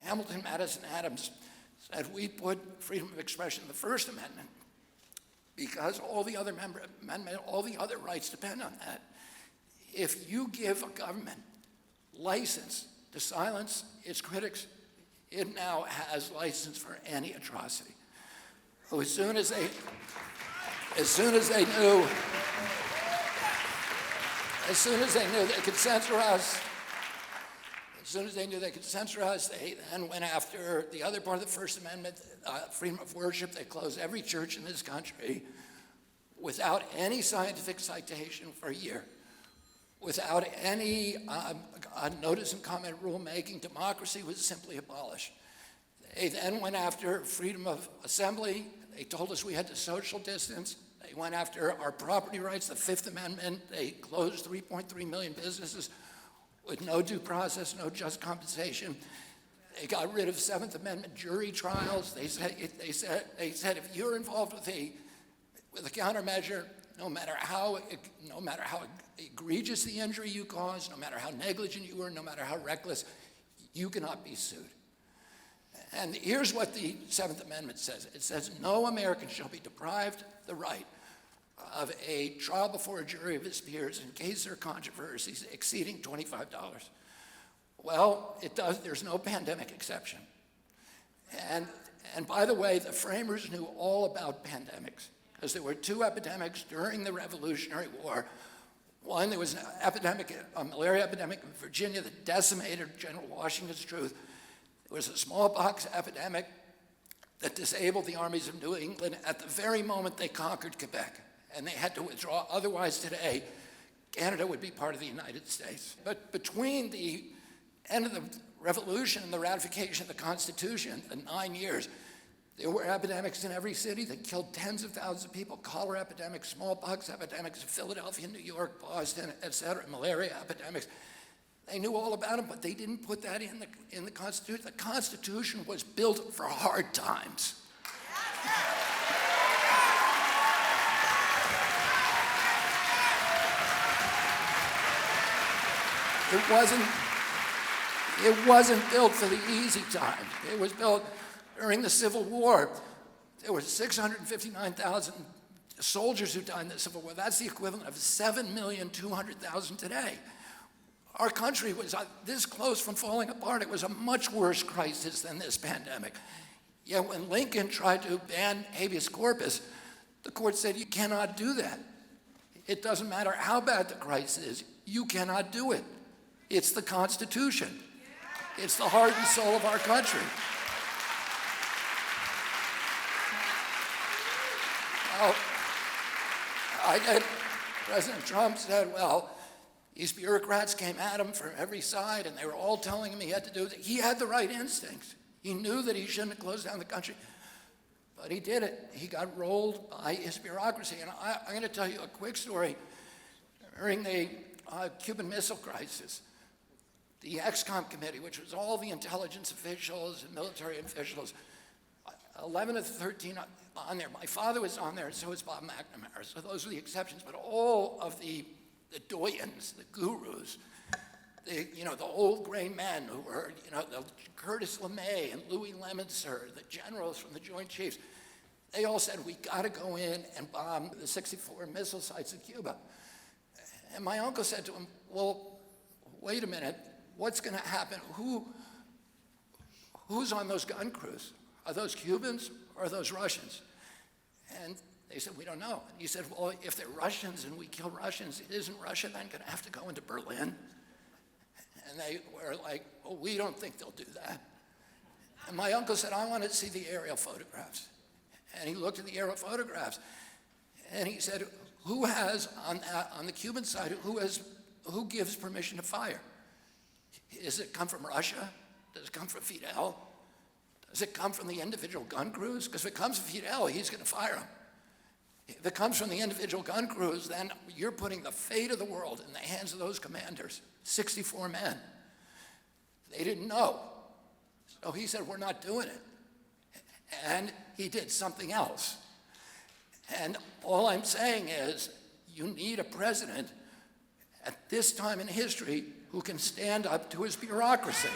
Hamilton, Madison, Adams said we put freedom of expression in the First Amendment because all the other all the other rights depend on that. If you give a government license to silence its critics, it now has license for any atrocity. So as soon as they knew they could censor us, they then went after the other part of the First Amendment, freedom of worship. They closed every church in this country without any scientific citation for a year, without any notice and comment rulemaking. Democracy was simply abolished. They then went after freedom of assembly. They told us we had to social distance. They went after our property rights, the Fifth Amendment. They closed 3.3 million businesses with no due process, no just compensation. They got rid of Seventh Amendment jury trials. They said if you're involved with a countermeasure, no matter how egregious the injury you caused, no matter how negligent you were, no matter how reckless, you cannot be sued. And here's what the Seventh Amendment says. It says, no American shall be deprived the right of a trial before a jury of his peers in case there are controversies exceeding $25. Well, it does. There's no pandemic exception. And by the way, the framers knew all about pandemics because there were two epidemics during the Revolutionary War. One, there was an epidemic, a malaria epidemic in Virginia that decimated General Washington's troops. There was a smallpox epidemic that disabled the armies of New England at the very moment they conquered Quebec, and they had to withdraw. Otherwise, today, Canada would be part of the United States. But between the end of the Revolution and the ratification of the Constitution, the 9 years, there were epidemics in every city that killed tens of thousands of people. Cholera epidemics, smallpox epidemics in Philadelphia, New York, Boston, et cetera, malaria epidemics. They knew all about them, but they didn't put that in the Constitution. The Constitution was built for hard times. It wasn't built for the easy times. It was built during the Civil War. There were 659,000 soldiers who died in the Civil War. That's the equivalent of 7,200,000 today. Our country was this close from falling apart. It was a much worse crisis than this pandemic. Yet when Lincoln tried to ban habeas corpus, the court said, you cannot do that. It doesn't matter how bad the crisis is, you cannot do it. It's the Constitution. It's the heart and soul of our country. Well, President Trump said, well, these bureaucrats came at him from every side, and they were all telling him he had to do it. He had the right instincts. He knew that he shouldn't have closed down the country, but he did it. He got rolled by his bureaucracy. And I'm going to tell you a quick story. During the Cuban Missile Crisis, the ExComm committee, which was all the intelligence officials and military officials, 11 of the 13 on there. My father was on there, and so was Bob McNamara. So those were the exceptions. But all of the doyens, the gurus, the old gray men who were, the Curtis LeMay and Louis Lemonster, the generals from the Joint Chiefs, they all said, we got to go in and bomb the 64 missile sites in Cuba. And my uncle said to him, well, wait a minute, what's going to happen? Who's on those gun crews? Are those Cubans or are those Russians? And they said, we don't know. And he said, well, if they're Russians and we kill Russians, isn't Russia then going to have to go into Berlin? And they were like, well, we don't think they'll do that. And my uncle said, I want to see the aerial photographs. And he looked at the aerial photographs, and he said, who has, on the Cuban side, who gives permission to fire? Does it come from Russia? Does it come from Fidel? Does it come from the individual gun crews? Because if it comes from Fidel, he's going to fire them. If it comes from the individual gun crews, then you're putting the fate of the world in the hands of those commanders, 64 men. They didn't know. So he said, we're not doing it. And he did something else. And all I'm saying is, you need a president at this time in history who can stand up to his bureaucracy.